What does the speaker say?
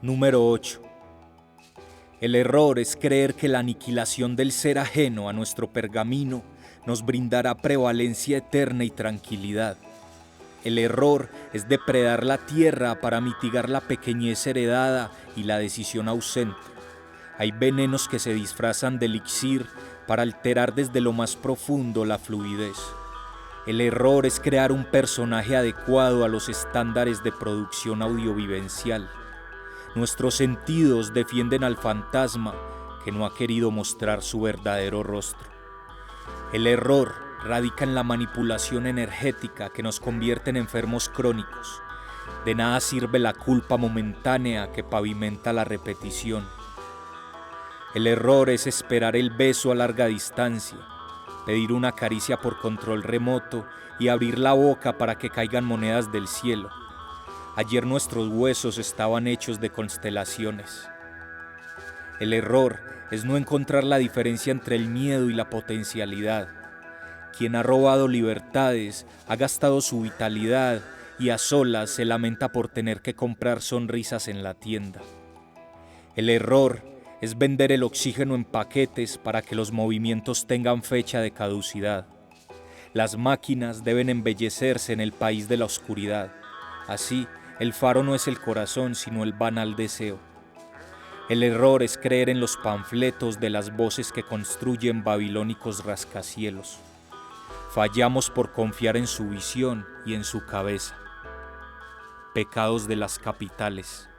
Número 8. El error es creer que la aniquilación del ser ajeno a nuestro pergamino nos brindará prevalencia eterna y tranquilidad. El error es depredar la tierra para mitigar la pequeñez heredada y la decisión ausente. Hay venenos que se disfrazan de elixir para alterar desde lo más profundo la fluidez. El error es crear un personaje adecuado a los estándares de producción audiovivencial. Nuestros sentidos defienden al fantasma que no ha querido mostrar su verdadero rostro. El error radica en la manipulación energética que nos convierte en enfermos crónicos. De nada sirve la culpa momentánea que pavimenta la repetición. El error es esperar el beso a larga distancia, pedir una caricia por control remoto y abrir la boca para que caigan monedas del cielo. Ayer nuestros huesos estaban hechos de constelaciones. El error es no encontrar la diferencia entre el miedo y la potencialidad. Quien ha robado libertades, ha gastado su vitalidad y a solas se lamenta por tener que comprar sonrisas en la tienda. El error es vender el oxígeno en paquetes para que los movimientos tengan fecha de caducidad. Las máquinas deben embellecerse en el país de la oscuridad. Así, el faro no es el corazón, sino el banal deseo. El error es creer en los panfletos de las voces que construyen babilónicos rascacielos. Fallamos por confiar en su visión y en su cabeza. Pecados de las capitales.